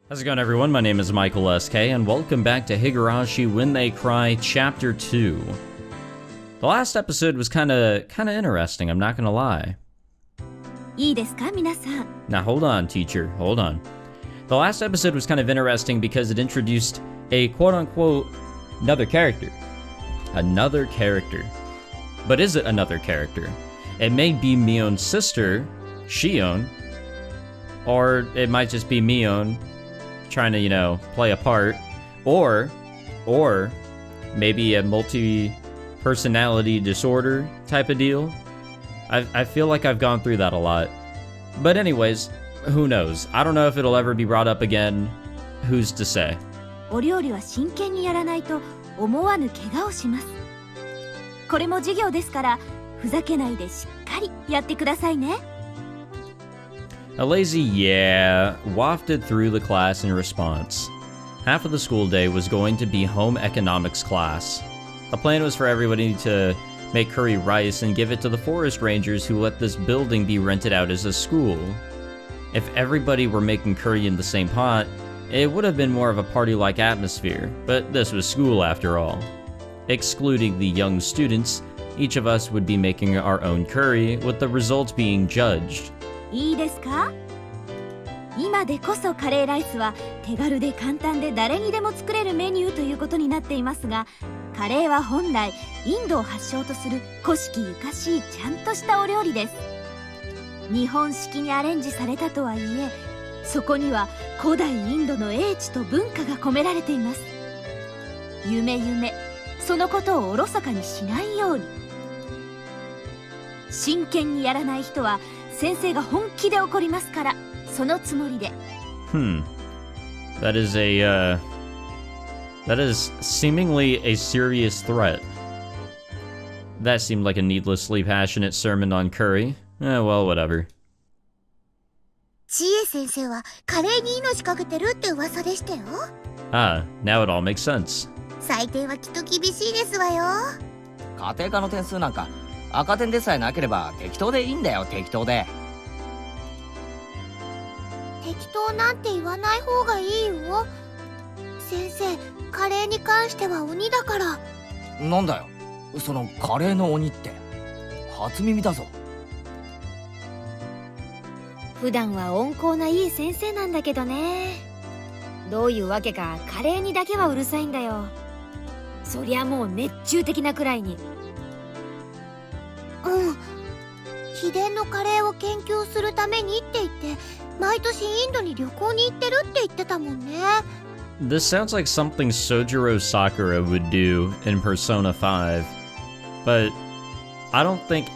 How's it going, everyone? My name is Michael SK, and welcome back to Higurashi When They Cry Chapter 2. The last episode was kinda interesting, I'm not gonna lie. Now hold on, teacher, hold on. The last episode was kind of interesting because it introduced a quote-unquote another character. Another character. But is it another character? It may be Mion's sister, Shion, or it might just be Mion trying to, play a part, or maybe a multi-personality disorder type of deal. I feel like I've gone through that a lot. But anyways, who knows? I don't know if it'll ever be brought up again. Who's to say? お料理は真剣にやらないと思わぬ怪我をします。これも授業ですから、ふざけないでしっかりやってくださいね。A lazy yeah wafted through the class in response. Half of the school day was going to be home economics class. The plan was for everybody to make curry rice and give it to the forest rangers who let this building be rented out as a school. If everybody were making curry in the same pot, it would have been more of a party-like atmosphere, but this was school after all. Excluding the young students, each of us would be making our own curry, with the results being judged. いいですか？今でこそカレーライスは手軽で簡単で誰にでも作れるメニューということになっていますが、カレーは本来インドを発祥とする古式ゆかしいちゃんとしたお料理です。日本式にアレンジされたとはいえ、そこには古代インドの英知と文化が込められています。夢そのことをおろそかにしないように。真剣にやらない人は先生が本気で怒りますから、そのつもりで。That is seemingly a serious threat. That seemed like a needlessly passionate sermon on curry. Well, whatever. 知恵先生はカレーに命かけてるって噂でしたよ。Ah, now it all makes sense. 採点はきっと厳しいですわよ。家庭科の点数なんか赤点でさえなければ適当でいいんだよ、適当で。適当なんて言わない方がいいよ。先生、カレーに関しては鬼だから。なんだよ、そのカレーの鬼って。初耳だぞ。普段は温厚ないい先生なんだけどね。どういうわけかカレーにだけはうるさいんだよ。そりゃもう熱中的なくらいに。秘伝のカレーを研究するためにって言って毎年インドに旅行に行ってるって言ってたもんね。 This sounds like something Sojiro Sakura would do in Persona 5, but I don't think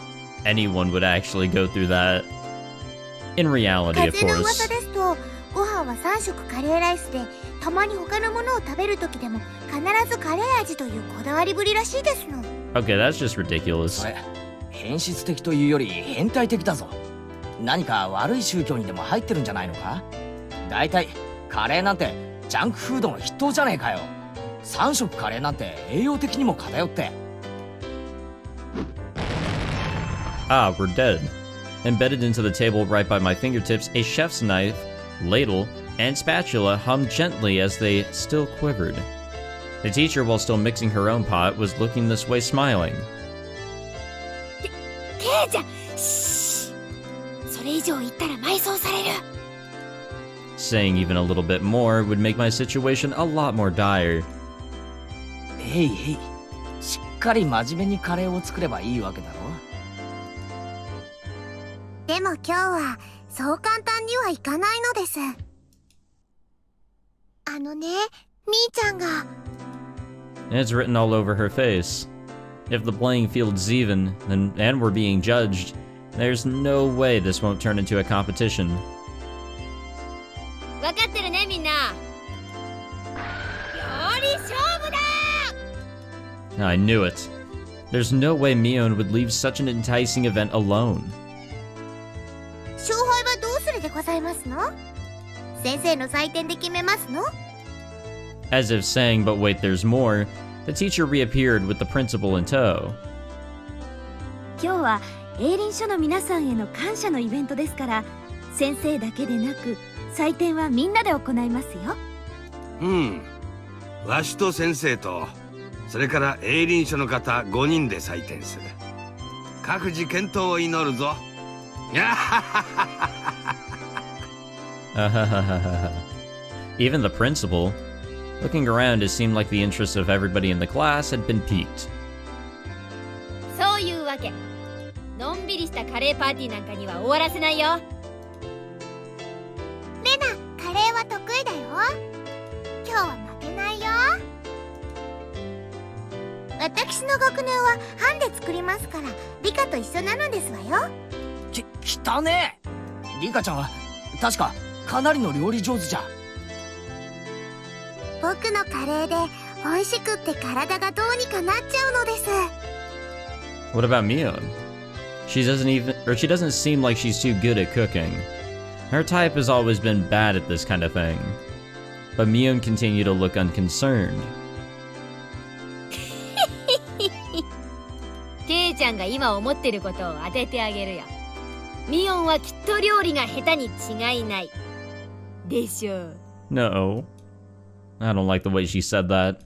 anyone would actually go through that in reality, of 風の course. 噂ですと、ご飯は3食カレーライスで、たまに他のものを食べる時でも必ずカレー味というこだわりぶりらしいですの。 Okay, that's just ridiculous. それ変質的というより変態的だぞ。何か悪い宗教にでも入ってるんじゃないのか？だいたいカレーなんてジャンクフードの筆頭じゃねえかよ。3食カレーなんて栄養的にも偏って。Ah, we're dead. Embedded into the table right by my fingertips, a chef's knife, ladle, and spatula hummed gently as they still quivered. The teacher, while still mixing her own pot, was looking this way, smiling. ケイちゃん、シー。それ以上言ったら埋葬される。Saying even a little bit more would make my situation a lot more dire. へいへい、しっかり真面目にカレーを作ればいいわけだろ。でも今日はそう簡単にはいかないのです。みーちゃんが。It's written all over her face. If the playing field's even, and we're being judged, there's no way this won't turn into a competition. 分かってるね、みんな。料理勝負だ！ I knew it. There's no way Mion would leave such an enticing event alone. 勝敗はどうするでございますの？先生の採点で決めますの？ As if saying, but wait, there's more, the teacher reappeared with the principal in tow. 今日は営林署の皆さんへの感謝のイベントですから、先生だけでなく採点はみんなで行いますよ。わしと先生と、それから営林署の方5人で採点する。各自健闘を祈るぞ。Even the principal. Looking around, it seemed like the interest of everybody in the class had been piqued. そういうわけ。のんびりしたカレーパーティーなんかには終わらせないよ。レナ、カレーは得意だよ。今日は負けないよ。私の学年は班で作りますから、リカと一緒なのですわよ。汚ねえ。リカちゃんは確かかなりの料理上手じゃ。僕のカレーで美味しくって体がどうにかなっちゃうのです。 What about Mion? She doesn't seem like she's too good at cooking. Her type has always been bad at this kind of thing. But Mion continued to look unconcerned. ケイちゃんが今思ってることを当ててあげるよ。ミオンはきっと料理が下手に違いない。でしょう。No. I don't like the way she said that.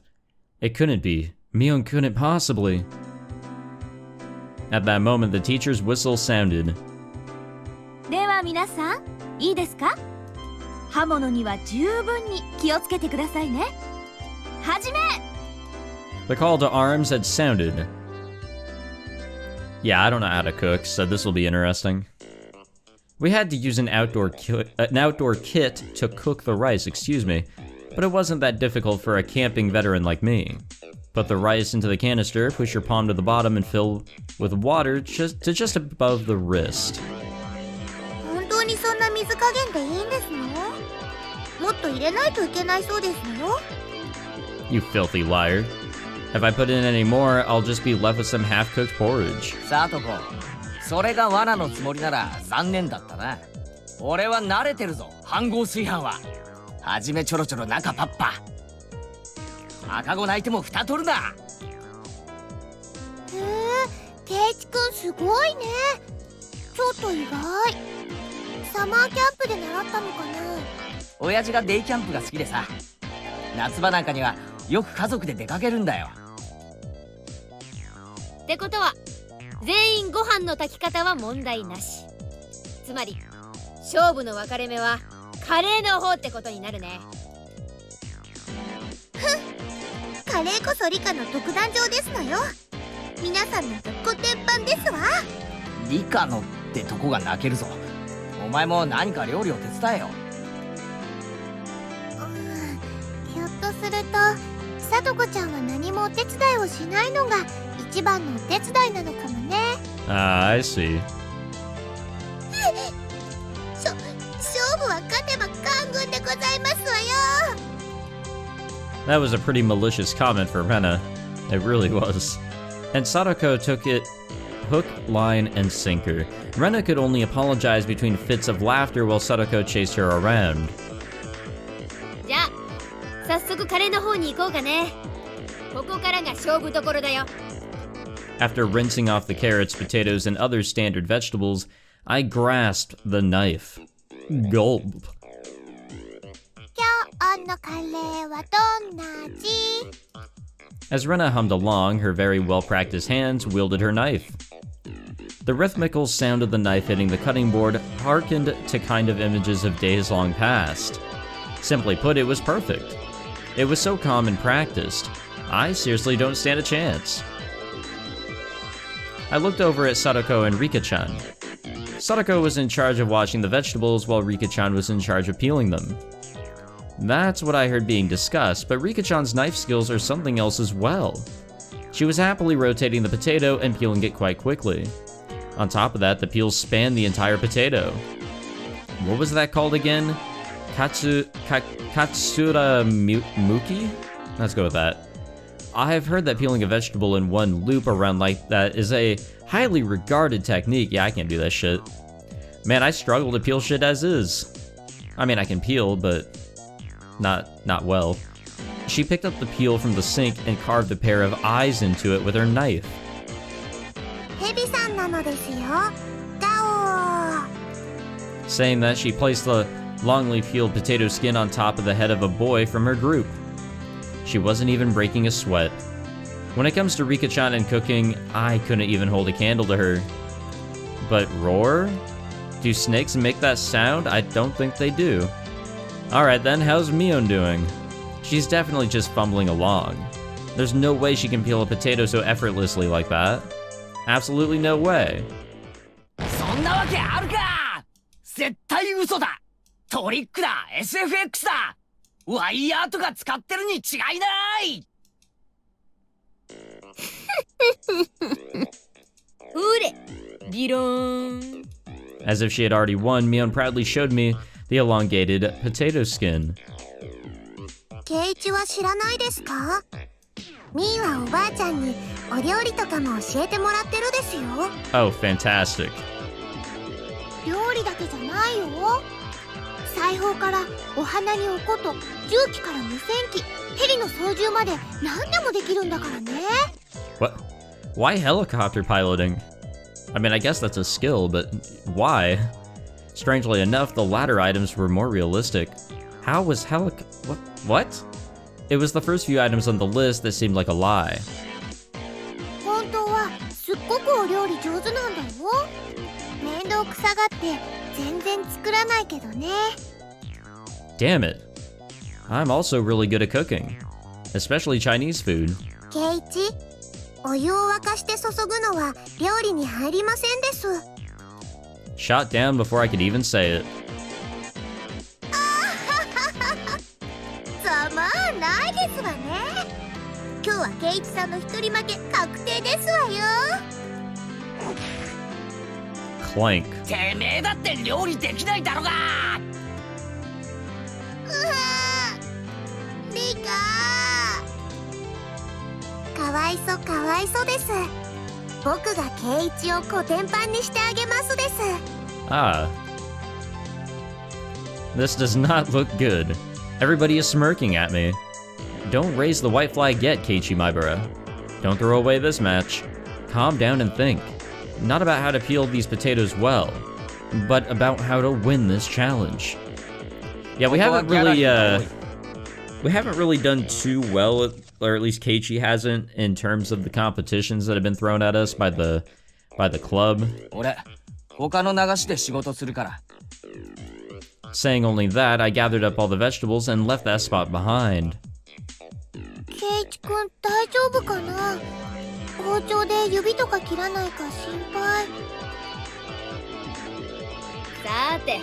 It couldn't be. Mion couldn't possibly. At that moment, the teacher's whistle sounded. では皆さん、いいですか？刃物には十分に気をつけてくださいね。はじめ! The call to arms had sounded. Yeah, I don't know how to cook, so this will be interesting. We had to use an outdoor kit to cook the rice, but it wasn't that difficult for a camping veteran like me. Put the rice into the canister, push your palm to the bottom, and fill with water to just above the wrist. 本当にそんな水加減でいいんですの？もっと入れないといけないそうですの？ You filthy liar. If I put in any more, I'll just be left with some half-cooked porridge. さとこ、それが罠のつもりなら残念だったな。俺は慣れてるぞ、飯盒炊飯は。はじめちょろちょろ中パッパ。赤子泣いても蓋取るな。へえ、ケイチくんすごいね。ちょっと意外。サマーキャンプで習ったのかな。親父がデイキャンプが好きでさ、夏場なんかにはよく家族で出かけるんだよ。ってことは全員ご飯の炊き方は問題なし。つまり勝負の分かれ目はカレーの方ってことになるね。カレーこそリカの独壇場ですのよ。皆さんのコテンパンですわ。リカのってとこが泣けるぞ。お前も何か料理を手伝えよ。ひょっとするとさとこちゃんは何もお手伝いをしないのが一番のお手伝いなのかもね。I see. 勝負は勝てば官軍でございますわよ。 That was a pretty malicious comment for Rena. It really was. And Sadako took it hook, line, and sinker. Rena could only apologize between fits of laughter while Sadako chased her around. じゃあ早速カレーの方に行こうかね。ここからが勝負どころだよ。After rinsing off the carrots, potatoes, and other standard vegetables, I grasped the knife. Gulp. 今日のカレーはどんな味？ As Rena hummed along, her very well-practiced hands wielded her knife. The rhythmical sound of the knife hitting the cutting board harkened to kind of images of days long past. Simply put, it was perfect. It was so calm and practiced. I seriously don't stand a chance. I looked over at Sadako and Rika-chan. Sadako was in charge of washing the vegetables while Rika-chan was in charge of peeling them. That's what I heard being discussed, but Rika-chan's knife skills are something else as well. She was happily rotating the potato and peeling it quite quickly. On top of that, the peels spanned the entire potato. What was that called again? Katsura Muki? Let's go with that. I have heard that peeling a vegetable in one loop around like that is a highly regarded technique. Yeah, I can't do that shit. Man, I struggle to peel shit as is. I mean, I can peel, but not well. She picked up the peel from the sink and carved a pair of eyes into it with her knife. ヘビさんなのですよ。ガオー。 Saying that, she placed the longly peeled potato skin on top of the head of a boy from her group. She wasn't even breaking a sweat. When it comes to Rika-chan and cooking, I couldn't even hold a candle to her. But roar? Do snakes make that sound? I don't think they do. Alright then, how's Mion doing? She's definitely just fumbling along. There's no way she can peel a potato so effortlessly like that. Absolutely no way. そんなわけあるか。絶対嘘だ。トリックだ。SFX だ。ワイヤーとか使ってるに違いない。うれ、ビローン。 As if she had already won, Mion proudly showed me the elongated potato skin. ケイチは知らないですか？ミーはおばあちゃんにお料理とかも教えてもらってるですよ。 Oh, fantastic. 料理だけじゃないよ。裁縫からお花におこと、重機から無線機、ヘリの操縦まで何でもできるんだからね。What? Why helicopter piloting? I mean, I guess that's a skill, but why? Strangely enough, the latter items were more realistic. How was What? It was the first few items on the list that seemed like a lie. 本当はすっごくお料理上手なんだよ。面倒くさがって全然作らないけどね。Damn it. I'm also really good at cooking, especially Chinese food. ケイチ、お湯を沸かして注ぐのは料理に入りませんです。 Shot down before I could even say it. ざまあないですわね。今日はケイチさんの一人負け確定ですわよ。 Clank. てめえだって料理できないだろが。リカかわいそかわいそです。僕がケイチをコテンパンにしてあげますです。 Ah. This does not look good. Everybody is smirking at me. Don't raise the white flag yet, Keiichi Maibara. Don't throw away this match. Calm down and think. Not about how to peel these potatoes well, but about how to win this challenge. Yeah, we haven't really done too well, or at least Keiichi hasn't, in terms of the competitions that have been thrown at us by the club. 俺、他の流しで仕事するから。 Saying only that, I gathered up all the vegetables and left that spot behind. ケイチくん大丈夫かな？包丁で指とか切らないか心配。さて、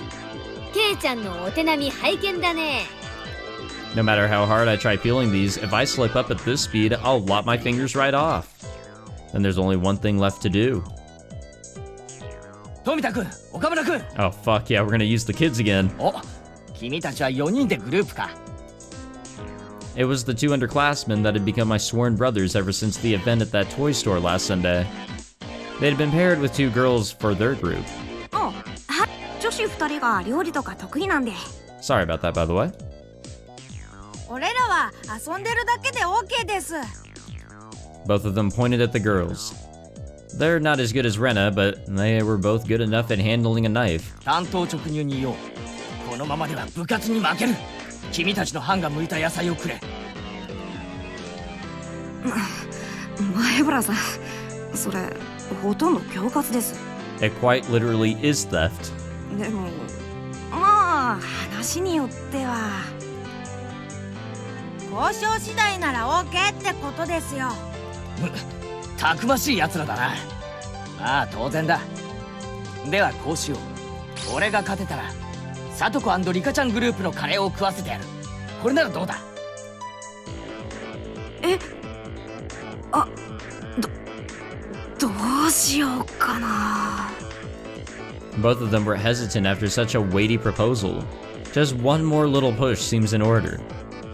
ケイちゃんのお手並み拝見だね。 No matter how hard I try peeling these, if I slip up at this speed, I'll lop my fingers right off. Then there's only one thing left to do. 富田君、岡村君。 Oh fuck yeah, we're gonna use the kids again. お、君たちは4人でグループか。 It was the two underclassmen that had become my sworn brothers ever since the event at that toy store last Sunday. They had been paired with two girls for their group. はい、女子2人が料理とか得意なんで。 Sorry about that, by the way. 俺らは遊んでるだけで OK です。 Both of them pointed at the girls. They're not as good as Rena, but they were both good enough at handling a knife. 単刀直入に言おう。このままでは部活に負ける。君たちの班が向いた野菜をくれ。前原さん、それほとんど恐喝です。 It quite literally is theft. でも、まあ話によっては。交渉次第なら OK ってことですよ。たくましい奴らだな。まあ当然だ。ではこうしよう。俺が勝てたらサトコ&リカちゃんグループのカレーを食わせてやる。これならどうだ？え、あ、どうしようかな。 Both of them were hesitant after such a weighty proposal. Just one more little push seems in order.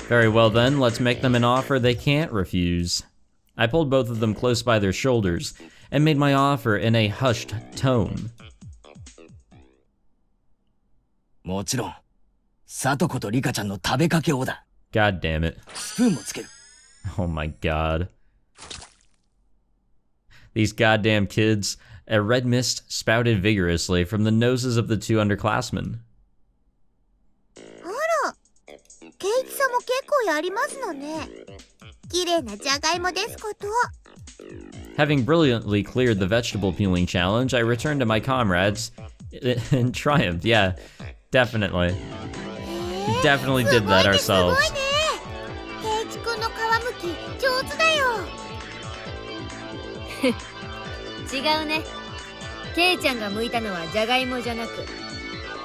Very well then, let's make them an offer they can't refuse. I pulled both of them close by their shoulders and made my offer in a hushed tone. もちろん、サトコとリカちゃんの食べかけをだ。God damn it. スプーンもつける。Oh my god. These goddamn kids. A red mist spouted vigorously from the noses of the two underclassmen. も結構やりますのね。綺麗なじゃがいもですこと。Having brilliantly cleared the vegetable peeling challenge, I returned to my comrades in triumph. Yeah, definitely. We definitely did that ourselves. すごいね。ケイチ君の皮むき上手だよ。違うね。ケイちゃんが剥いたのはじゃがいもじゃなく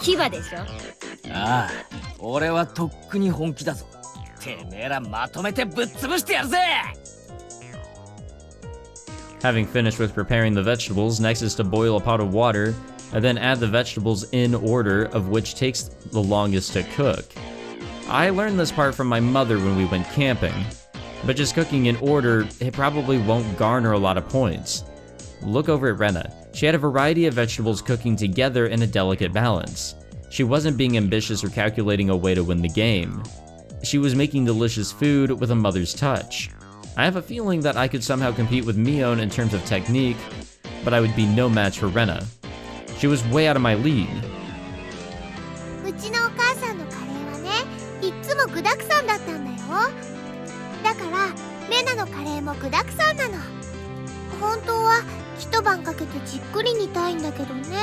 牙でしょ。ああ、俺はとっくに本気だぞ。てめえらまとめてぶっ潰してやるぜ。Having finished with preparing the vegetables, next is to boil a pot of water, and then add the vegetables in order, of which takes the longest to cook. I learned this part from my mother when we went camping, but just cooking in order, it probably won't garner a lot of points. Look over at Rena. She had a variety of vegetables cooking together in a delicate balance. She wasn't being ambitious or calculating a way to win the game. She was making delicious food with a mother's touch. I have a feeling that I could somehow compete with Mion in terms of technique, but I would be no match for Rena. She was way out of my league. うちのお母さんのカレーはね、いっつも具だくさんだったんだよ。だからレナのカレーも具だくさんなの。本当は一晩かけてじっくり煮たいんだけどね。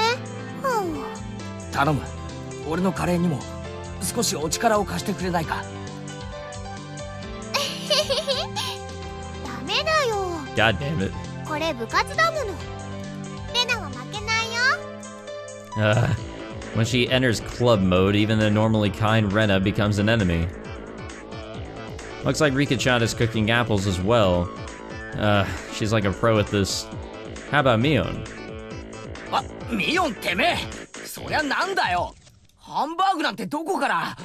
頼む。俺のカレーにも少しお力を貸してくれないか。ダメだよ。 God damn it. これ部活だもの。レナは負けないよ。When she enters club mode, even the normally kind Rena becomes an enemy. Looks like Rika-chan is cooking apples as well. She's like a pro at this. How about Mion? あ、ミヨンてめえ。そりゃなんだよ。ハンバーグなんてどこから。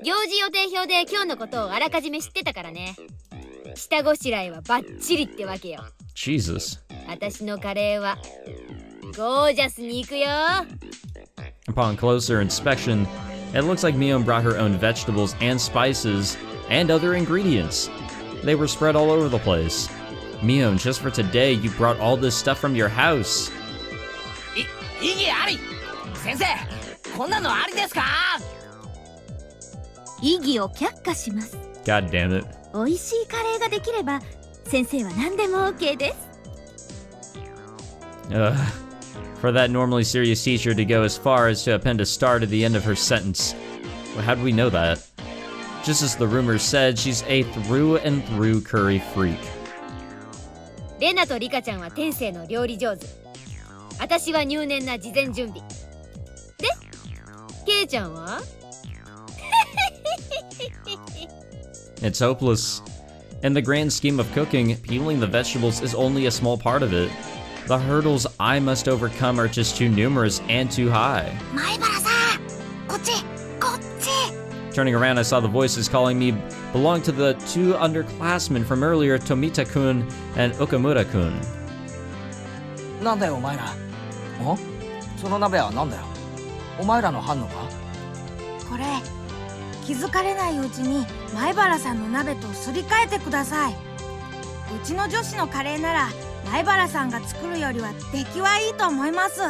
行事予定表で今日のことをあらかじめ知ってたからね。下ごしらえはバッチリってわけよ。Jesus. 私のカレーはゴージャスに行くよ。Upon closer inspection, it looks like Mion brought her own vegetables and spices and other ingredients. They were spread all over the place. Mion, just for today, you brought all this stuff from your house. 意義あり。先生、こんなのありですか？異議を却下します。 God damn it. 美味しいカレーができれば先生は何でも OK です。For that normally serious teacher to go as far as to append a star to the end of her sentence. Well, how do we know that? Just as the rumors said, she's a through and through curry freak. レナとリカちゃんは天性の料理上手。私は入念な事前準備。で、ケイちゃんはIt's hopeless. In the grand scheme of cooking, peeling the vegetables is only a small part of it. The hurdles I must overcome are just too numerous and too high. 前原さん、こっち、こっち。 Turning around, I saw the voices calling me belong to the two underclassmen from earlier, Tomita-kun and Okamura-kun. なんだよお前ら。その鍋はなんだよ。お前らの班のか？これ気づかれないうちに前原さんの鍋とすり替えてください。うちの女子のカレーなら前原さんが作るよりは出来はいいと思います。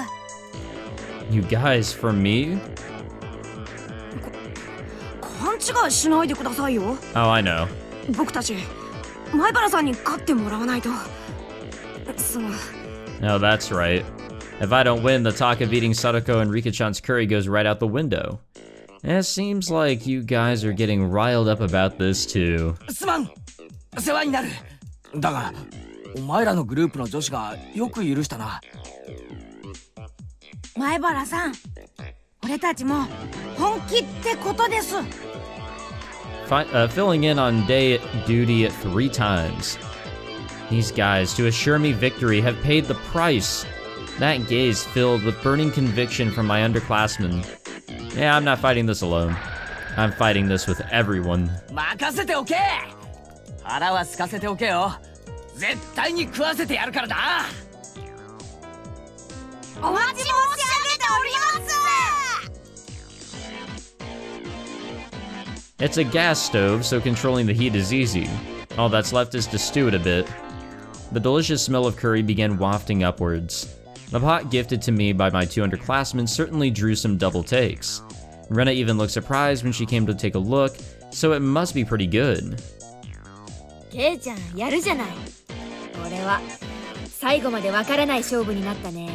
You guys, for me? 勘違いしないでくださいよ。 Oh, I know. 僕たち前原さんに勝ってもらわないと。No, that's right. If I don't win, the talk of eating Sadako and Rika-chan's curry goes right out the window. And it seems like you guys are getting riled up about this too. すまん。世話になる。だが、お前らのグループの女子がよく許したな。前原さん、俺たちも本気ってことです。Filling in on day duty 3 times. These guys, to assure me victory, have paid the price. That gaze filled with burning conviction from my underclassmen. Yeah, I'm not fighting this alone. I'm fighting this with everyone. 任せておけ。腹は空かせておけよ。絶対に食わせてやるからな。お待ち申し上げております。 It's a gas stove, so controlling the heat is easy. All that's left is to stew it a bit. The delicious smell of curry began wafting upwards. The pot gifted to me by my 2 underclassmen certainly drew some double takes. Rena even looked surprised when she came to take a look, so it must be pretty good. ケイちゃんやるじゃない。これは最後までわからない勝負になったね。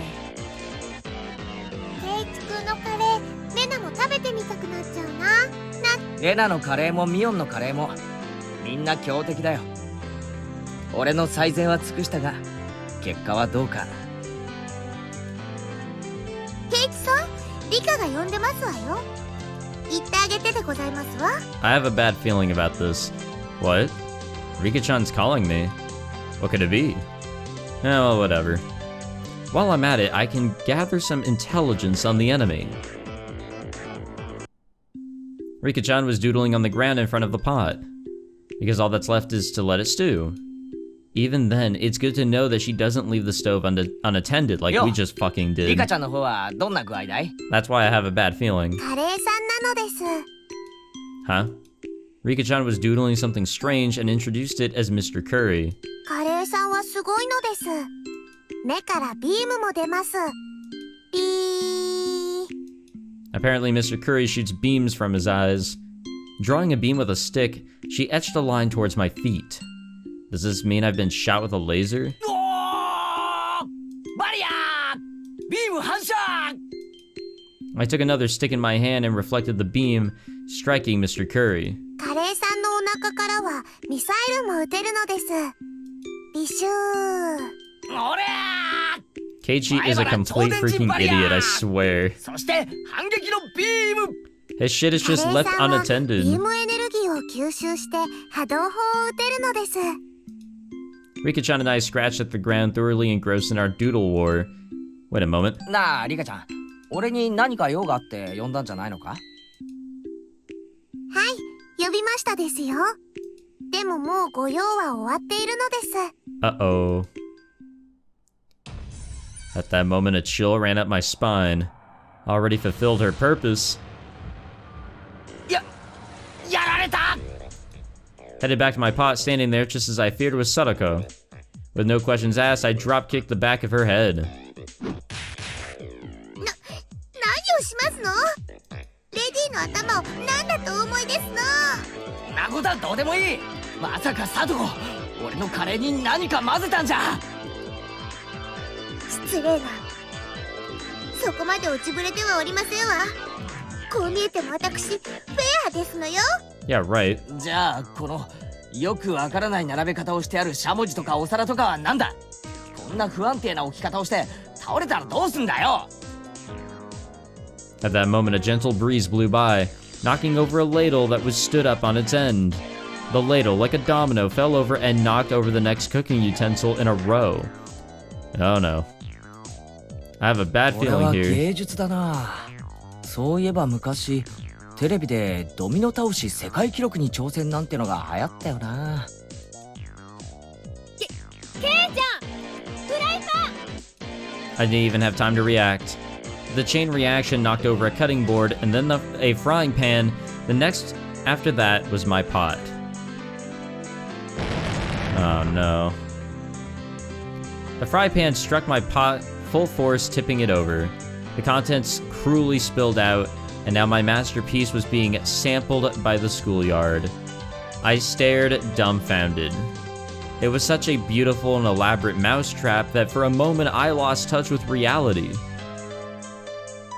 Ch.2のカレー、レナも食べてみたくなっちゃうな。レナのカレーもミオンのカレーもみんな強敵だよ。俺の最善は尽くしたが結果はどうか。ケイチさん、リカが呼んでますわよ。言ってあげてでございますわ。 I have a bad feeling about this. What? Rika-chan's calling me. What could it be? Eh, well, whatever. While I'm at it, I can gather some intelligence on the enemy. Rika-chan was doodling on the ground in front of the pot, because all that's left is to let it stew. Even then, it's good to know that she doesn't leave the stove unattended like we just fucking リ did. カちゃんの方はどんな具合だい？ That's why I have a bad feeling. カレーさんなのです。 Huh? Rika-chan was doodling something strange and introduced it as Mr. Curry. カレーさんはすごいのです。目からビームも出ます。ビー。 Apparently, Mr. Curry shoots beams from his eyes. Drawing a beam with a stick, she etched a line towards my feet. Does this mean I've been shot with a laser? おー！バリアー！ビーム反射！ I took another stick in my hand and reflected the beam, striking Mr. Curry. カレーさんのお腹からはミサイルも撃てるのです。ビシュー。おりゃー！ Keiichi is a complete freaking idiot, I swear. そして反撃のビーム！ His shit is just left カレーさんは unattended. ビームエネルギーを吸収して波動砲を撃てるのです。 Rika-chan and I scratched at the ground, thoroughly engrossed in our doodle war. Wait a moment. なあリカちゃん、俺に何か用があって呼んだんじゃないのか？はい、呼びましたですよ。でももうご用は終わっているのです。 Uh-oh. At that moment, a chill ran up my spine. Already fulfilled her purpose. やられた！ Headed back to my pot, standing there just as I feared was Sadako. With no questions asked, I drop-kicked the back of her head. 何をしますの？レディの頭を何だとお思いですの？なことはどうでもいい。まさかサトコ、俺のカレーに何か混ぜたんじゃ。失礼な。そこまで落ちぶれてはおりませんわ。こう見えても私フェアですのよ。 Yeah, right. じゃあこのよくわからない並べ方をしてあるしゃもじとかお皿とかはなんだ？こんな不安定な置き方をして倒れたらどうすんだよ。 At that moment, a gentle breeze blew by, knocking over a ladle that was stood up on its end. The ladle, like a domino, fell over and knocked over the next cooking utensil in a row. Oh no. I have a bad これは feeling here. 芸術だな。そういえば昔テレビでドミノ倒し世界記録に挑戦なんてのが流行ったよな。ケイちゃん、フライパン！ I didn't even have time to react. The chain reaction knocked over a cutting board and then a frying pan. The next after that was my pot. Oh no. The fry pan struck my pot full force, tipping it over. The contents cruelly spilled out, and now my masterpiece was being sampled by the schoolyard. I stared dumbfounded. It was such a beautiful and elaborate mousetrap that for a moment I lost touch with reality.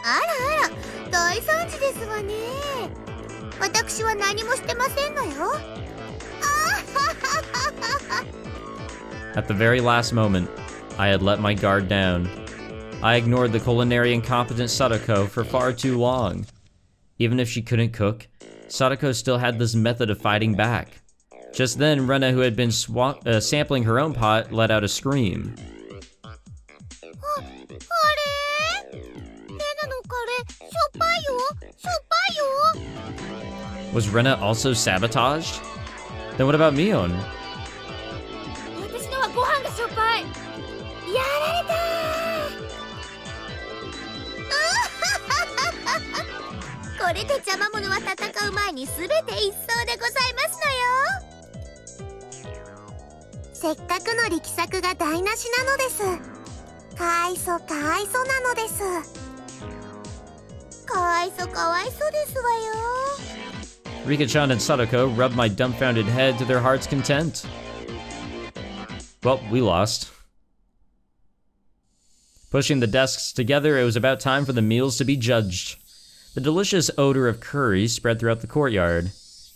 あらあら、大惨事ですわね。私は何もしてませんのよ。At the very last moment, I had let my guard down. I ignored the culinary incompetent Sadako for far too long. Even if she couldn't cook, Sadako still had this method of fighting back. Just then, Rena, who had been sampling her own pot, let out a scream. あれ？レナのカレー、しょっぱいよ、しょっぱいよ。 Was Rena also sabotaged? Then what about Mion? 私のはご飯がしょっぱい。やられたこれで邪魔者は戦う前に全て一掃でございますのよ。せっかくの力作が台無しなのです。かわいそかわいそなのです。かわいそうですわよ。 Rika-chan and Sadako rubbed my dumbfounded head to their heart's content. Well, we lost. Pushing the desks together, it was about time for the meals to be judged. The delicious odor of curry spread throughout the courtyard.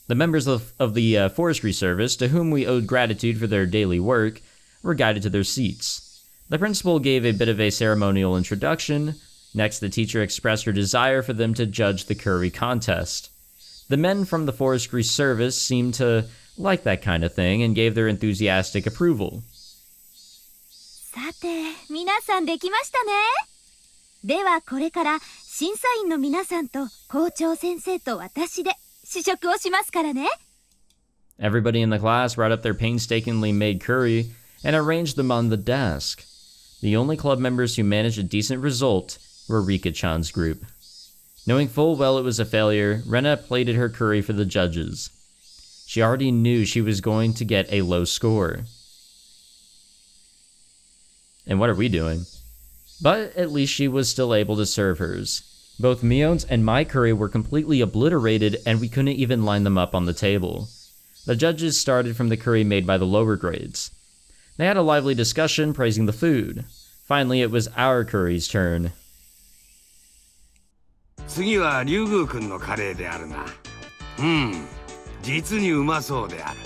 The members of the forestry service, to whom we owed gratitude for their daily work, were guided to their seats. The principal gave a bit of a ceremonial introduction. Next, the teacher expressed her desire for them to judge the curry contest. The men from the forestry service seemed to like that kind of thing and gave their enthusiastic approval. さて、皆さんできましたね。ではこれから審査員の皆さんと校長先生と私で試食をしますからね。Everybody in the class brought up their painstakingly made curry and arranged them on the desk. The only club members who managed a decent result were Rika-chan's group. Knowing full well it was a failure, Rena plated her curry for the judges. She already knew she was going to get a low score. And what are we doing? But at least she was still able to serve hers. Both Mion's and my curry were completely obliterated and we couldn't even line them up on the table. The judges started from the curry made by the lower grades. They had a lively discussion praising the food. Finally, it was our curry's turn. 次は竜宮君のカレーであるな。実にうまそうである。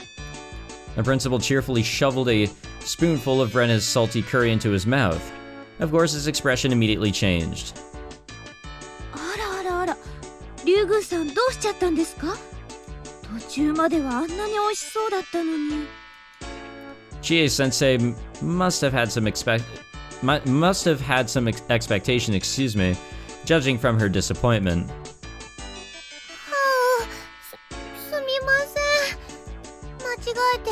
The principal cheerfully shoveled a spoonful of Rena's salty curry into his mouth. Of course, his expression immediately changed. あら、竜宮さんどうしちゃったんですか？途中まではあんなに美味しそうだったのに。Chie-sensei must have had some expectation, judging from her disappointment. すみません。間違えて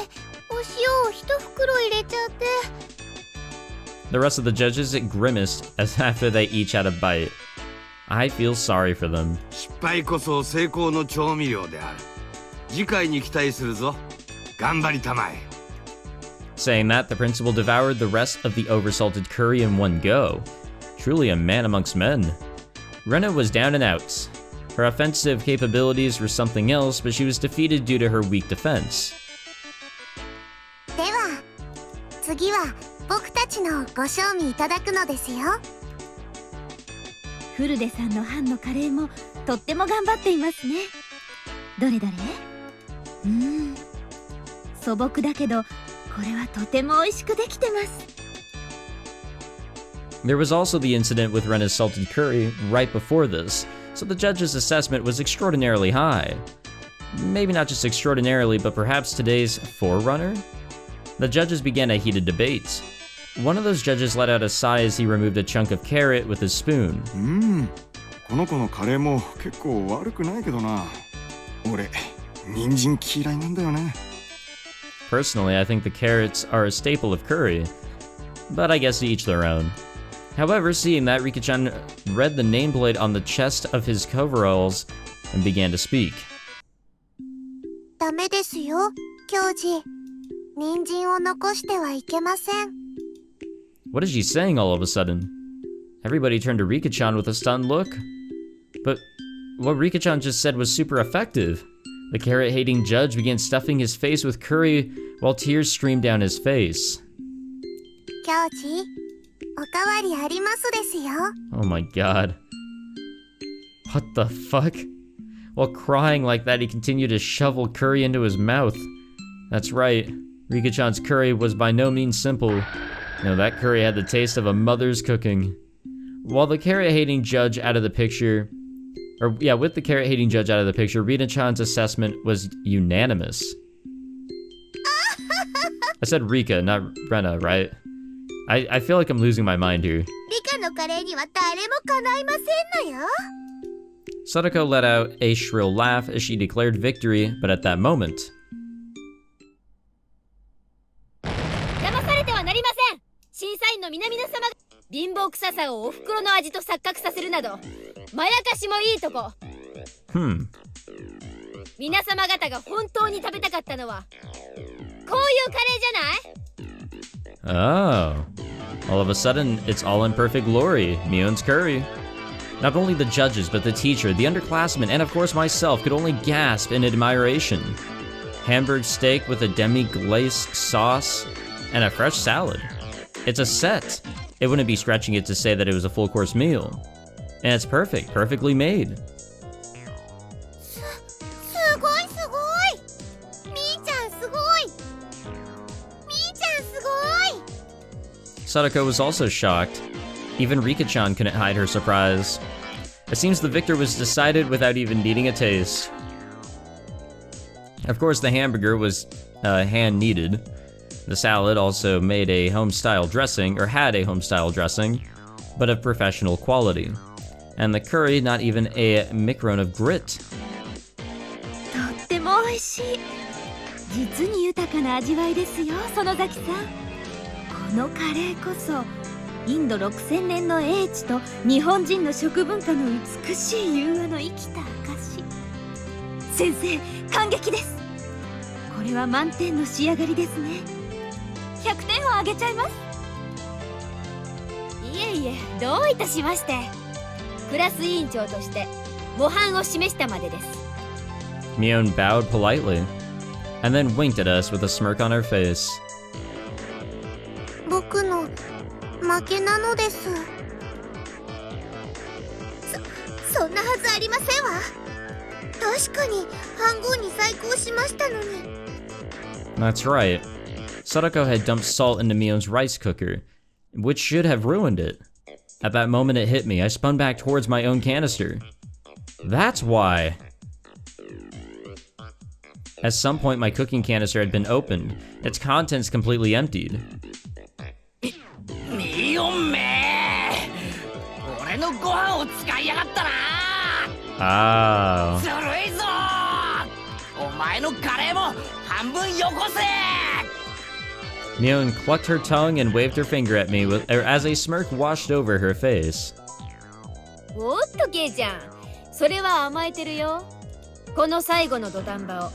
お塩を一袋入れちゃって。 The rest of the judges grimaced as after they each had a bite. I feel sorry for them. 失敗こそ成功の調味料である。次回に期待するぞ。頑張りたまえ。 Saying that, the principal devoured the rest of the oversalted curry in one go. Truly a man amongst men. Rena was down and out. Her offensive capabilities were something else, but she was defeated due to her weak defense. では、次は僕たちのご賞味いただくのですよ。フルデさんの班のカレーもとっても頑張っていますね。どれ？素朴だけどこれはとても美味しくできてます。 There was also the incident with Rena's salted curry right before this, so the judge's assessment was extraordinarily high. Maybe not just extraordinarily, but perhaps today's forerunner? The judges began a heated debate. One of those judges let out a sigh as he removed a chunk of carrot with his spoon. この子のカレーも結構悪くないけどな。俺、人参嫌いなんだよね。 Personally, I think the carrots are a staple of curry, but I guess to each their own. However, seeing that, Rika-chan read the nameplate on the chest of his coveralls and began to speak. ダメですよ、教授。人参を残してはいけません。 What is she saying all of a sudden? Everybody turned to Rika-chan with a stunned look. But what Rika-chan just said was super effective. The carrot-hating judge began stuffing his face with curry while tears streamed down his face. 教授、おかわりありますですよ。 Oh my god. What the fuck? While crying like that, he continued to shovel curry into his mouth. That's right, Rika-chan's curry was by no means simple. No, that curry had the taste of a mother's cooking. While the carrot-hating judge out of the picture... with the carrot-hating judge out of the picture, Rika-chan's assessment was unanimous. I said Rika, not Rena, right? I feel like I'm losing my mind here. リカのカレーには誰もかないませんのよ。 Sadako let out a shrill laugh as she declared victory, but at that moment... 騙されてはなりません。審査員の皆々様が貧乏臭さをお袋の味と錯覚させるなどまやかしもいいとこ。皆様方が本当に食べたかったのはこういうカレーじゃない？ Oh. All of a sudden, it's all in perfect glory. Mion's curry. Not only the judges, but the teacher, the underclassmen, and of course myself could only gasp in admiration. Hamburg steak with a demi-glace sauce and a fresh salad. It's a set. It wouldn't be stretching it to say that it was a full-course meal. And it's perfect, perfectly made. すごいすごい。みーちゃんすごい。みーちゃんすごい。 Sadako was also shocked. Even Rika-chan couldn't hide her surprise. It seems the victor was decided without even needing a taste. Of course, the hamburger was hand-kneaded. The salad also made a home-style dressing, or had a home-style dressing, but of professional quality. And the curry, not even a micron of grit. とっても美味しい。実に豊かな味わいですよ、園崎さん。このカレーこそインド6000年の英知と日本人の食文化の美しい融和の生きた証。先生、感激です。これは満点の仕上がりですね。100点をあげちゃいます。いえいえ、どういたしまして。クラス委員長として模範を示したまでです。 Mion bowed politely, and then winked at us with a smirk on her face. 僕の負けなのです。そんなはずありませんわ。確かに半分に細工しましたのに。 That's right. Sadako had dumped salt into Mion's rice cooker, which should have ruined it. At that moment it hit me. I spun back towards my own canister. That's why. At some point my cooking canister had been opened, its contents completely emptied. ミオンめー、俺のご飯を使いやがったな。Ah. ずるいぞ。お前のカレーも半分よこせ。 Mion clucked her tongue and waved her finger at me as a smirk washed over her face. おっとケイちゃん、それは甘えてるよ。この最後の土壇場を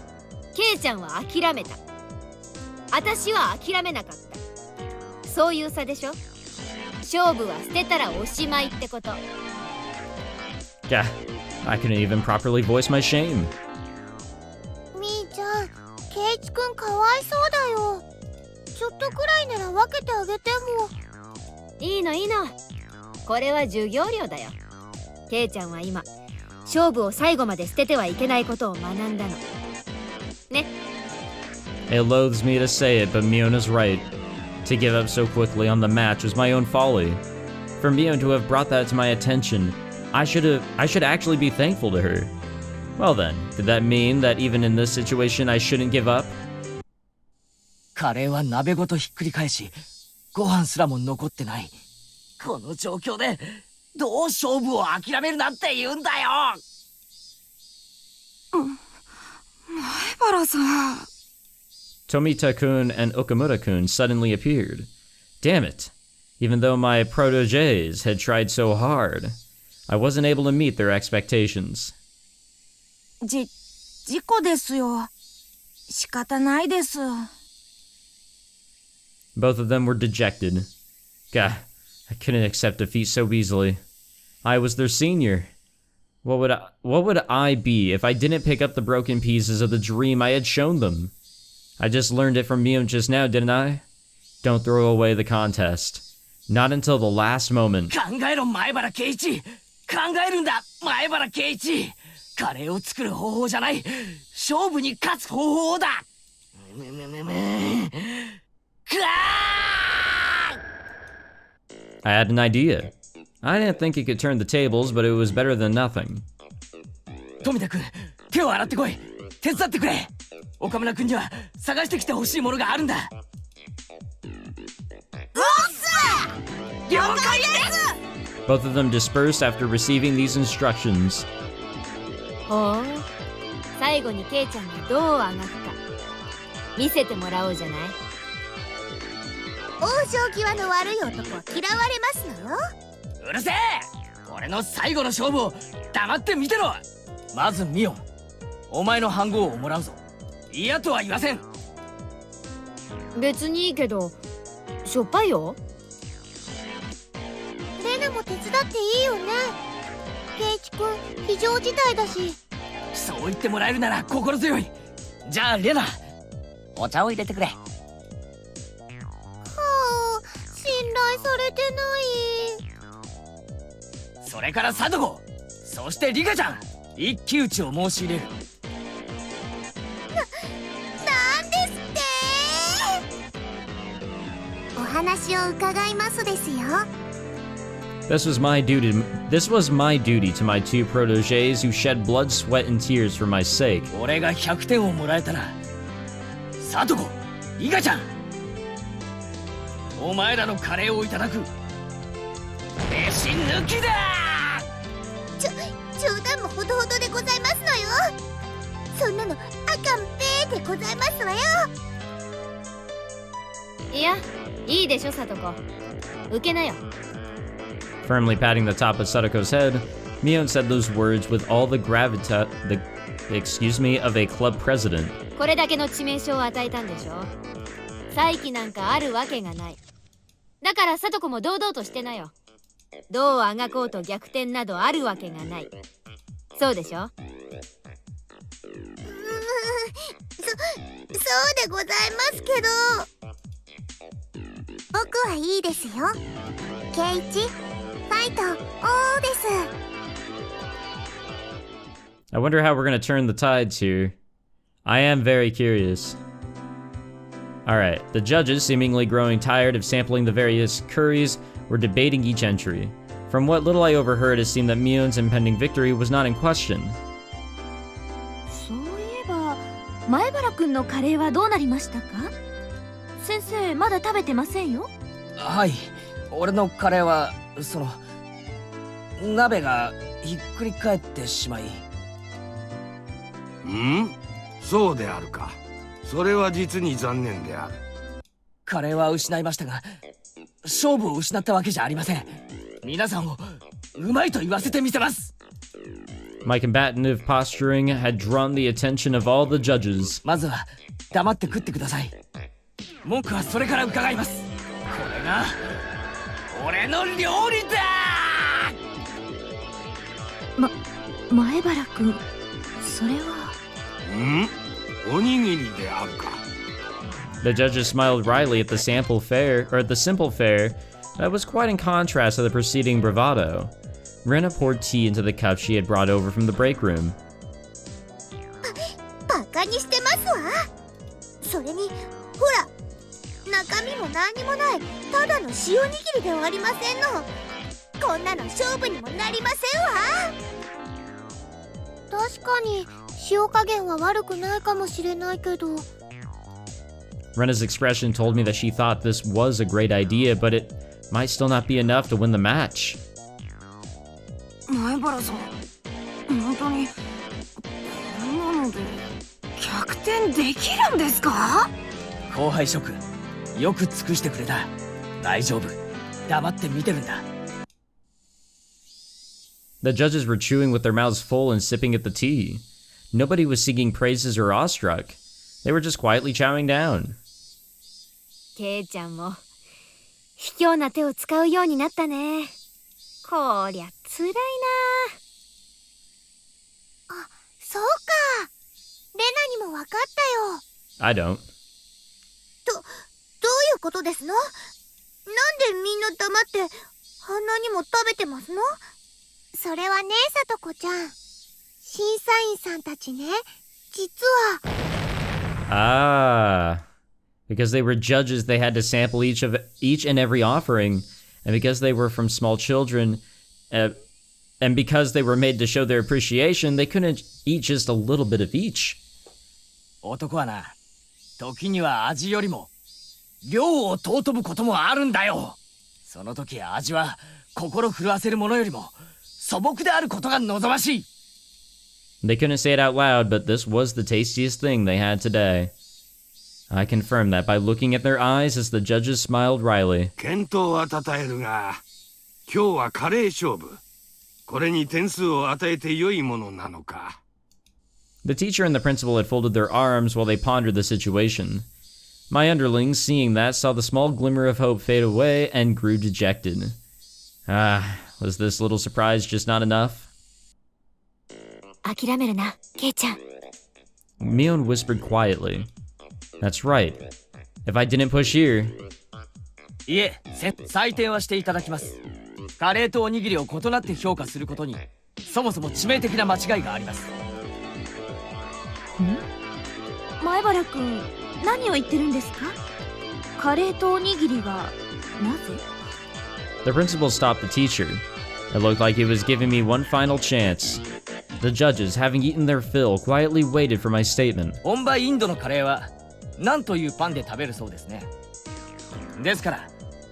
ケイちゃんは諦めた。私は諦めなかった。そういう差でしょ。勝負は捨てたらおしまいってこと。Gah, I couldn't even properly voice my shame. みーちゃん、ケイチくんかわいそうだよ。ちょっとくらいなら分けてあげても。いいのいいの。これは授業料だよ。ケイちゃんは今、勝負を最後まで捨ててはいけないことを学んだの。ね。It loathes me to say it, but Mion is right. To give up so quickly on the match was my own folly. For Mion to have brought that to my attention, I should actually be thankful to her. Well then, did that mean that even in this situation I shouldn't give up? カレーは鍋ごとひっくり返し、ご飯すらも残ってない。この状況でどう勝負を諦めるなんて言うんだよ。前原さん。Tomita-kun and Okamura-kun suddenly appeared. Damn it. Even though my protégés had tried so hard, I wasn't able to meet their expectations. 事故ですよ。仕方ないです。Both of them were dejected. Gah, I couldn't accept defeat so easily. I was their senior. What would I be if I didn't pick up the broken pieces of the dream I had shown them? I just learned it from Mion just now, didn't I? Don't throw away the contest. Not until the last moment. 考えろ前原圭一。考えるんだ前原圭一。カレーを作る方法じゃない。勝負に勝つ方法だ。I had an idea. I didn't think it could turn the tables, but it was better than nothing. 富田君、手を洗ってこい。手伝ってくれ。岡村君には探してきてほしいものがあるんだ。了解です。 Both of them dispersed after receiving these instructions. ほう、最後にケイちゃんがどうあがくか見せてもらおうじゃない。往生際の悪い男は嫌われますのよ。うるせえ。俺の最後の勝負を黙って見てろ。まずミオン、お前の飯盒をもらうぞ。嫌とは言わせん。別にいいけど、しょっぱいよ。レナも手伝っていいよね。圭一君非常事態だし。そう言ってもらえるなら心強い。じゃあレナ、お茶を入れてくれ。はあ、信頼されてない。それからサトコ、そしてリカちゃん、一騎打ちを申し入れる。なんですって。お話を伺いますですよ。This was my duty to my two protégés who shed blood, sweat, and tears for my sake. 俺が100点をもらえたら、サトコ、リカちゃん、お前らのカレーをいただく。飯抜きだ。冗談もほどほどでございますのよ。そんなのあかんぺーでございますわよ。いや、いいでしょ、サトコ。受けなよ。Firmly patting the top of Sadako's head, Mion said those words with all the gravitas of a club president. これだけの致命傷を与えたんでしょ。再起なんかあるわけがない。だからサトコも堂々としてなよ。どうあがこうと逆転などあるわけがない。そうでしょ。そうでございますけど。僕はいいですよ。圭一、ファイト、おーです。I wonder how we're gonna turn the tides here. I am very curious. Alright, the judges, seemingly growing tired of sampling the various curries, were debating each entry. From what little I overheard, it seemed that Mion's impending victory was not in question. そういえば前原くんのカレーはどうなりましたか？先生まだ食べてませんよ。はい、俺のカレーは鍋がひっくり返ってしまい。そうであるか。それは実に残念である。カレーは失いましたが、勝負を失ったわけじゃありません。皆さんをうまいと言わせてみせます。My combative posturing had drawn the attention of all the judges. まずは黙って食ってください。文句はそれから伺います。これが俺の料理だ。前原くん、それは。おにぎりであるか。The judges smiled wryly at the simple fare that was quite in contrast to the preceding bravado. Rena poured tea into the cup she had brought over from the break room. バカにしてますわ。それにほら、中身も何もないただの塩握りではありませんの。こんなの勝負にもなりませんわ。確かに塩加減は悪くないかもしれないけど。Rena's expression told me that she thought this was a great idea, but it might still not be enough to win the match. 前原さん、本当にこんなので逆転できるんですか？後輩諸君、よく尽くしてくれた。大丈夫、黙って見てるんだ。The judges were chewing with their mouths full and sipping at the tea. Nobody was singing praises or awestruck. They were just quietly chowing down. ケイちゃんも卑怯な手を使うようになったね。こりゃ辛いな。あ、そうか。レナにも分かったよ。I don't. どういうことですの？なんでみんな黙ってあんなにも食べてますの？それはね、さとこちゃん。審査員さんたちね、実は。Because they were judges, they had to sample each and every offering, and because they were from small children, and because they were made to show their appreciation, they couldn't eat just a little bit of each. 男はな、時には味よりも量を尊ぶこともあるんだよ。その時味は心震わせるものよりも素朴であることが望ましい。They couldn't say it out loud, but this was the tastiest thing they had today. I confirmed that by looking at their eyes as the judges smiled wryly. 健闘は称えるが、今日はカレー勝負。これに点数を与えて良いものなのか。The teacher and the principal had folded their arms while they pondered the situation. My underlings, seeing that, saw the small glimmer of hope fade away and grew dejected. Was this little surprise just not enough? 諦めるな、ケイちゃん。 Mion whispered quietly. That's right. If I didn't push here... いえ、採点はしていただきます。カレーとおにぎりを異なって評価することにそもそも致命的な間違いがあります。前原くん、何を言ってるんですか？カレーとおにぎりがなぜ？ The principal stopped the teacher. It looked like he was giving me one final chance. The judges, having eaten their fill, quietly waited for my statement. 本場インドのカレーは何というパンで食べるそうですね。ですから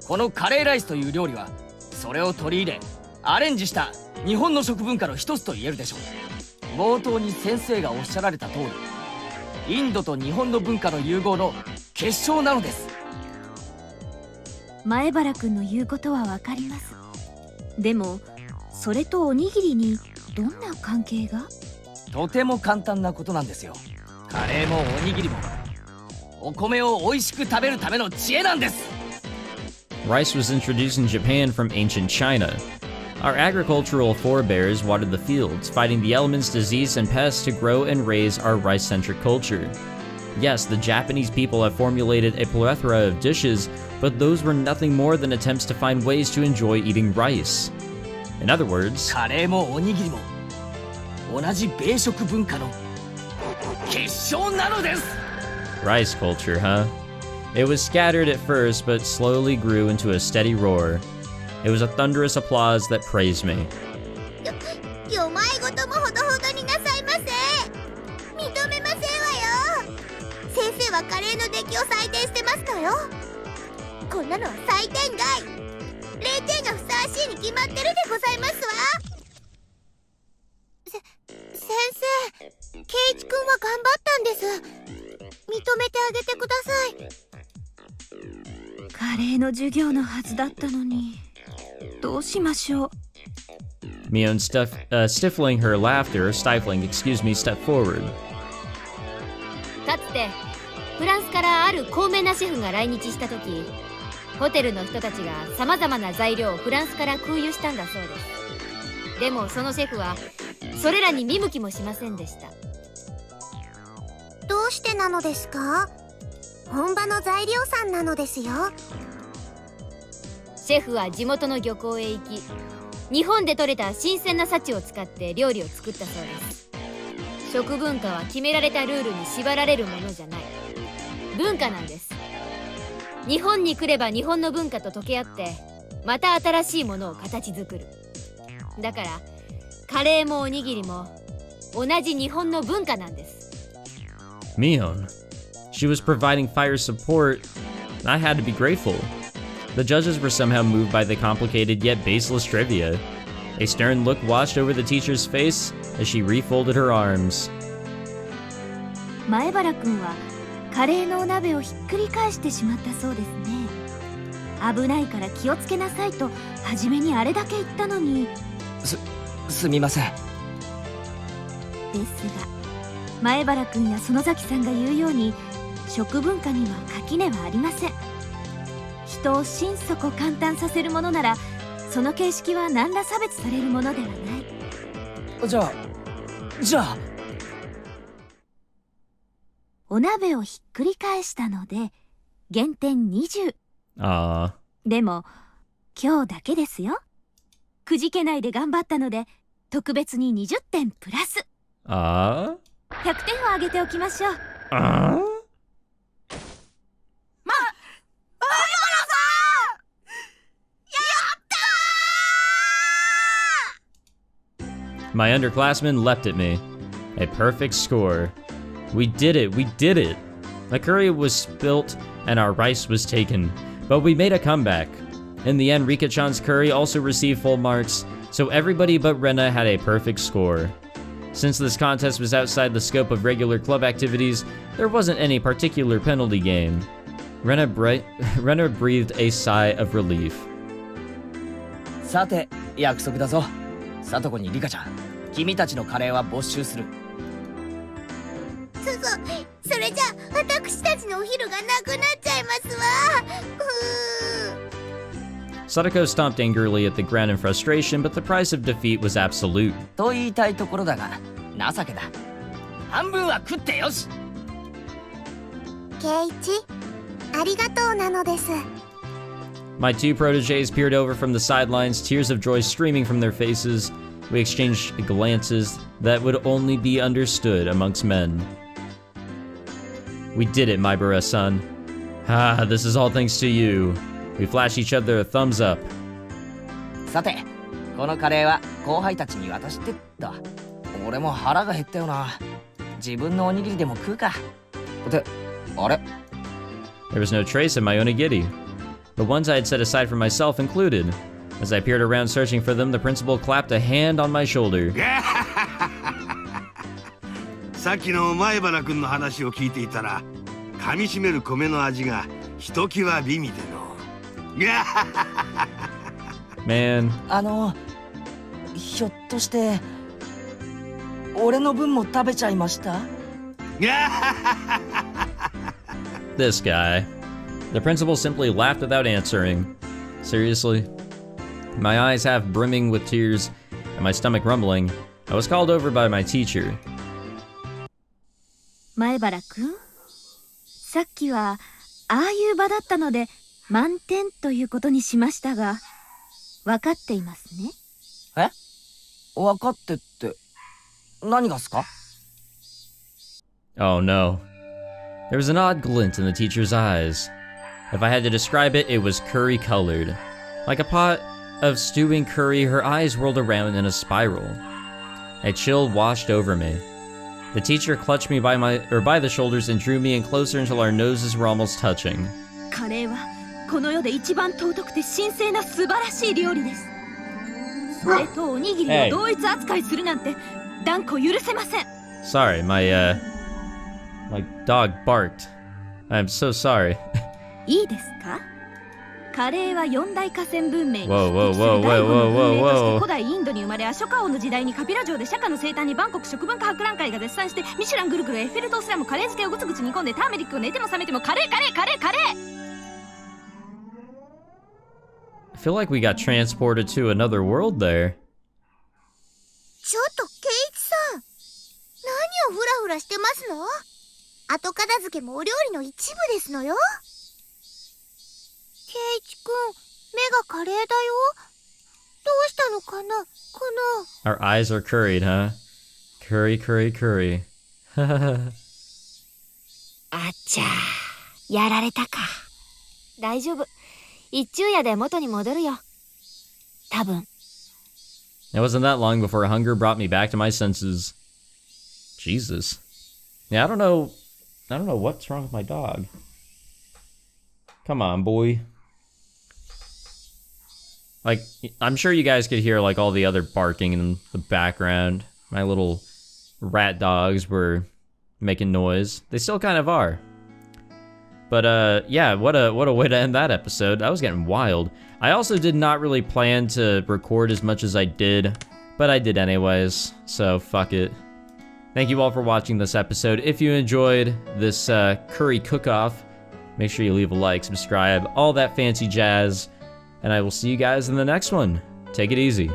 このカレーライスという料理はそれを取り入れアレンジした日本の食文化の一つと言えるでしょう。冒頭に先生がおっしゃられた通り、インドと日本の文化の融合の結晶なのです。前原くんの言うことはわかります。でもそれとおにぎりにどんな関係が？とても簡単なことなんですよ。カレーもおにぎりもお米を美味しく食べるための知恵なんです。 Rice was introduced in Japan from ancient China. Our agricultural forebears watered the fields, fighting the elements, disease, and pests to grow and raise our rice-centric culture. Yes, the Japanese people have formulated a plethora of dishes, but those were nothing more than attempts to find ways to enjoy eating rice. In other words, カレーもおにぎりも同じ米食文化の結晶なのです。 rice culture, huh? It was scattered at first, but slowly grew into a steady roar. It was a thunderous applause that praised me. よまいごともほどほどになさいませ。認めませんわよ。先生はカレーの出来を採点してますかよ。こんなのは採点外。0点がふさわしいに決まってるでございますわ。先生、ケイチ君は頑張ったんです。認めてあげてください。カレーの授業のはずだったのに、どうしましょう。 Mion stifling her laughter, stepped forward. かつてフランスからある高名なシェフが来日した時、ホテルの人たちがさまざまな材料をフランスから空輸したんだそうです。でもそのシェフはそれらに見向きもしませんでした。どうしてなのですか？本場の材料さんなのですよ。シェフは地元の漁港へ行き、日本で採れた新鮮な幸を使って料理を作ったそうです。食文化は決められたルールに縛られるものじゃない。文化なんです。日本に来れば日本の文化と溶け合って、また新しいものを形作る。だからカレーもおにぎりも同じ日本の文化なんです。 Mion. She was providing fire support. I had to be grateful. The judges were somehow moved by the complicated yet baseless trivia. A stern look washed over the teacher's face as she refolded her arms. 前原くんはカレーのお鍋をひっくり返してしまったそうですね。危ないから気をつけなさいと初めにあれだけ言ったのに。すみません。ですが前原くんや園崎さんが言うように、食文化には垣根はありません。人を心底感嘆させるものなら、その形式は何ら差別されるものではない。じゃあお鍋をひっくり返したので減点20。でも今日だけですよ。くじけないで頑張ったので特別に20点プラス。100点をあげておきましょう。My underclassmen leapt at me. A perfect score. We did it, we did it. The curry was spilt and our rice was taken, but we made a comeback. In the end, Rika-chan's curry also received full marks, so everybody but Rena had a perfect score. Since this contest was outside the scope of regular club activities, there wasn't any particular penalty game. Rena breathed a sigh of relief. さて約束だぞ。さとこにリカちゃん、君たちのカレーは没収する。それじゃ私たちのお昼がなくなっちゃいますわ。Sadako stomped angrily at the ground in frustration, but the price of defeat was absolute. と言いたいところだが情けだ。半分は食ってよし。圭一、ありがとうなのです。 My two proteges peered over from the sidelines, tears of joy streaming from their faces. We exchanged glances that would only be understood amongst men. We did it, Maibara-san. Ah, this is all thanks to you. We flashed each other a thumbs up. さて、このカレーは後輩たちに渡してだ。俺も腹が減ったよな。自分のおにぎりでも食うか。ってあれ There was no trace of my onigiri. The ones I had set aside for myself included. As I peered around searching for them, the principal clapped a hand on my shoulder. さっきの前原君の話を聞いていたら、噛み締める米の味がひときわ美味での。Man. ひょっとして俺の分も食べちゃいました？ This guy. The principal simply laughed without answering. Seriously? My eyes half brimming with tears and my stomach rumbling, I was called over by my teacher. 前原くん、さっきはああいう場だったので満点ということにしましたが、分かっていますね。え？分かってって何がっすか？ Oh no. There was an odd glint in the teacher's eyes. If I had to describe it, it was curry-colored. Like a pot of stewing curry, her eyes whirled around in a spiral. A chill washed over me. The teacher clutched me by the shoulders and drew me in closer until our noses were almost touching. カレーはこの世で一番尊くて神聖な素晴らしい料理です。それとおにぎりを同一扱いするなんて断固許せません。Sorry, my dog barked. I'm so sorry. いいですか？カレーは四大河川文明に匹敵する Whoa, whoa, 第 whoa, 五の whoa, 文明として whoa. 古代インドに生まれアショカ王の時代にカピラ城で釈迦の生誕にバンコク食文化博覧会が絶賛してミシュランぐるぐるエッフェル塔すらもカレー漬けをぐつぐつ煮込んでターメリックを寝ても覚めてもカレーカレーカレーカレー I feel like we got transported to another world there. ちょっと圭一さん、何をフラフラしてますの？後片付けもお料理の一部ですのよ。圭一くん、目がカレーだよ。どうしたのかな、この。 Our eyes are curried, huh? Curry, curry, curry. あっちゃー、やられたか。大丈夫。一昼夜で元に戻るよ。多分。It wasn't that long before hunger brought me back to my senses. Jesus. Yeah, I don't know what's wrong with my dog. Come on, boy. Like, I'm sure you guys could hear like all the other barking in the background. My little rat dogs were making noise. They still kind of are. But yeah, what a way to end that episode. That was getting wild. I also did not really plan to record as much as I did, but I did anyways, so fuck it. Thank you all for watching this episode. If you enjoyed this curry cook-off, make sure you leave a like, subscribe, all that fancy jazz, and I will see you guys in the next one. Take it easy.